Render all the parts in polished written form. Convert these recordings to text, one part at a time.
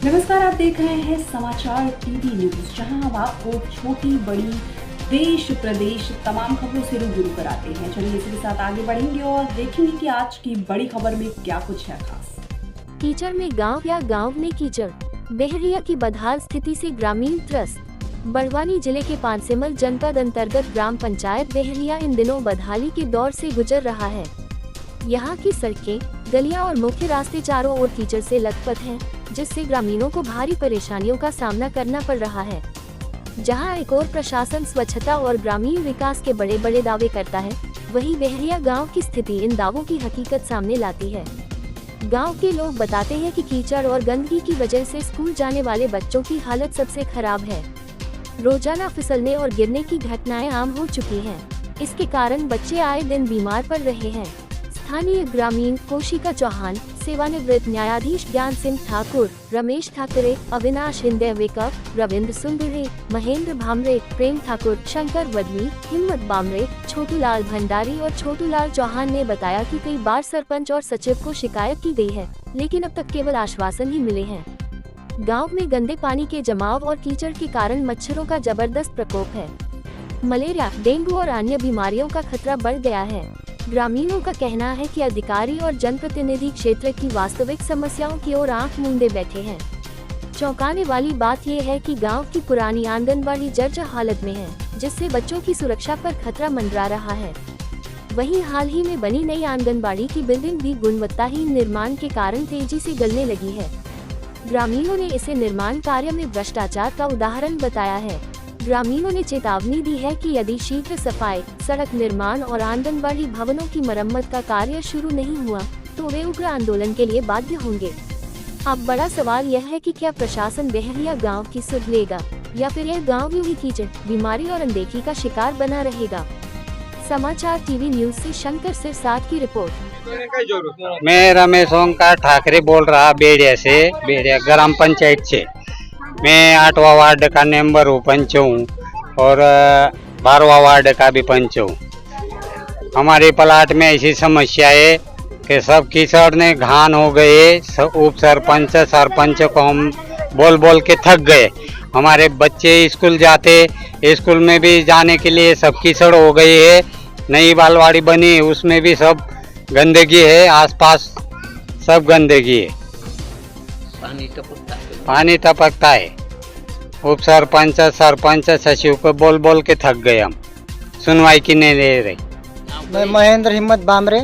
नमस्कार, आप देख रहे हैं समाचार टीवी न्यूज, जहां हम आपको छोटी बड़ी देश प्रदेश तमाम खबरों से रूबरू कराते हैं। चलिए इसी के साथ आगे बढ़ेंगे और देखेंगे कि आज की बड़ी खबर में क्या कुछ है खास। कीचड़ में गांव या गांव में कीचड़, बहरिया की बदहाल स्थिति से ग्रामीण त्रस्त। बड़वानी जिले के पानसेमल जनपद अंतर्गत ग्राम पंचायत बहरिया इन दिनों बदहाली के दौर से गुजर रहा है। यहाँ की सड़कें, गलियां और मुख्य रास्ते चारों ओर कीचड़ से लथपथ हैं, जिससे ग्रामीणों को भारी परेशानियों का सामना करना पड़ रहा है। जहां एक और प्रशासन स्वच्छता और ग्रामीण विकास के बड़े बड़े दावे करता है, वहीं बहरिया गांव की स्थिति इन दावों की हकीकत सामने लाती है। गांव के लोग बताते हैं कि कीचड़ और गंदगी की वजह से स्कूल जाने वाले बच्चों की हालत सबसे खराब है। रोजाना फिसलने और गिरने की घटनाएं आम हो चुकी हैं। इसके कारण बच्चे आए दिन बीमार पड़ रहे हैं। स्थानीय ग्रामीण कोशिका चौहान, सेवानिवृत्त न्यायाधीश ज्ञान सिंह ठाकुर, रमेश ठाकरे, अविनाश हिंदेवेकर, रविंद्र सुंदरे, महेंद्र भामरे, प्रेम ठाकुर, शंकर वडवी, हिम्मत बामरे, छोटूलाल भंडारी और छोटूलाल चौहान ने बताया कि कई बार सरपंच और सचिव को शिकायत की गई है, लेकिन अब तक केवल आश्वासन ही मिले हैं। गांव में गंदे पानी के जमाव और कीचड़ के कारण मच्छरों का जबरदस्त प्रकोप है। मलेरिया, डेंगू और अन्य बीमारियों का खतरा बढ़ गया है। ग्रामीणों का कहना है कि अधिकारी और जनप्रतिनिधि क्षेत्र की वास्तविक समस्याओं की ओर आंख मूंदे बैठे हैं। चौंकाने वाली बात यह है कि गांव की पुरानी आंगनबाड़ी जर्जर हालत में है, जिससे बच्चों की सुरक्षा पर खतरा मंडरा रहा है। वहीं हाल ही में बनी नई आंगनबाड़ी की बिल्डिंग भी गुणवत्ताहीन निर्माण के कारण तेजी से गलने लगी है। ग्रामीणों ने इसे निर्माण कार्य में भ्रष्टाचार का उदाहरण बताया है। ग्रामीणों ने चेतावनी दी है कि यदि शीघ्र सफाई, सड़क निर्माण और आंगनबाड़ी भवनों की मरम्मत का कार्य शुरू नहीं हुआ तो वे उग्र आंदोलन के लिए बाध्य होंगे। अब बड़ा सवाल यह है कि क्या प्रशासन बहरिया गांव की सुध लेगा या फिर यह गांव यूं ही कीचड़, बीमारी और अनदेखी का शिकार बना रहेगा। समाचार टीवी न्यूज से शंकर सिरसाट की रिपोर्ट। मैं रमेश ओंकार ठाकरे बोल रहा बेड़िया से, बेड़िया ग्राम पंचायत से। मैं 8वां वार्ड का मेंबर हूँ, पंच हूँ, और 12वां वार्ड का भी पंच हूँ। हमारे प्लाट में ऐसी समस्या है कि सब कीचड़ ने घान हो गए। उप सरपंच सरपंच को हम बोल बोल के थक गए। हमारे बच्चे स्कूल जाते, स्कूल में भी जाने के लिए सब कीचड़ हो गई है। नई बालवाड़ी बनी, उसमें भी सब गंदगी है, आसपास सब गंदगी है, पानी टपकता है। उप सरपंच सरपंच सचिव को बोल बोल के थक गए हम, सुनवाई की नहीं ले रही। मैं महेंद्र हिम्मत बामरे।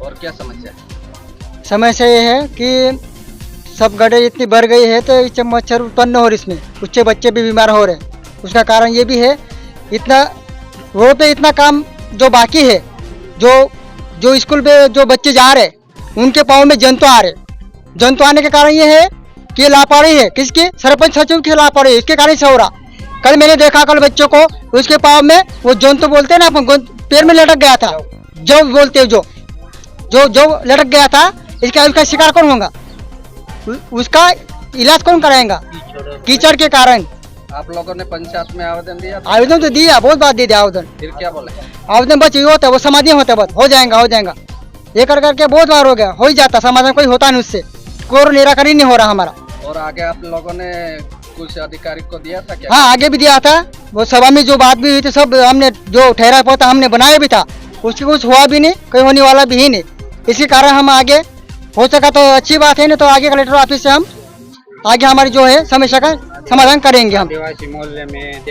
और क्या समस्या? समस्या ये है कि सब गड्ढे इतनी बढ़ गई है तो इससे मच्छर उत्पन्न हो रहे, इसमें उससे बच्चे भी बीमार हो रहे हैं। उसका कारण ये भी है, इतना रोड पे इतना काम जो बाकी है, जो स्कूल पे जो बच्चे जा रहे उनके पाँव में जंतु आ रहे। जंतु आने के कारण ये है कि लापरवाही है, किसकी? सरपंच सचिव की लापरवाही, इसके कारण से हो रहा। कल मैंने देखा, कल बच्चों को उसके पाँव में वो जंतु बोलते हैं ना, पैर में लटक गया था, जो बोलते जो लटक गया था। उसका शिकार कौन होगा? उसका इलाज कौन कराएगा? कीचड़ के कारण। आप लोगों ने पंचायत में आवेदन दिया? आवेदन तो दिया, बहुत बार दे दिया आवेदन। फिर क्या बोले? आवेदन बस ये होता है, वो समाधान होता है, बस हो जाएगा। ये करके बहुत बार हो गया, हो ही जाता, समाधान कोई होता नहीं, उससे कोई निराकरण नहीं हो रहा हमारा। और आगे आप लोगों ने कुछ अधिकारी को दिया था क्या? हाँ, आगे भी दिया था। वो सभा में जो बात भी हुई थी, सब हमने जो ठहरा पता हमने बनाया भी था, उसकी कुछ हुआ भी नहीं, कहीं होने वाला भी ही नहीं। इसी कारण हम आगे हो सका तो अच्छी बात है, नहीं तो आगे कलेक्टर ऑफिस से हम आगे हमारी जो है समस्या का समाधान करेंगे हम। आदिवासी मोहल्ले में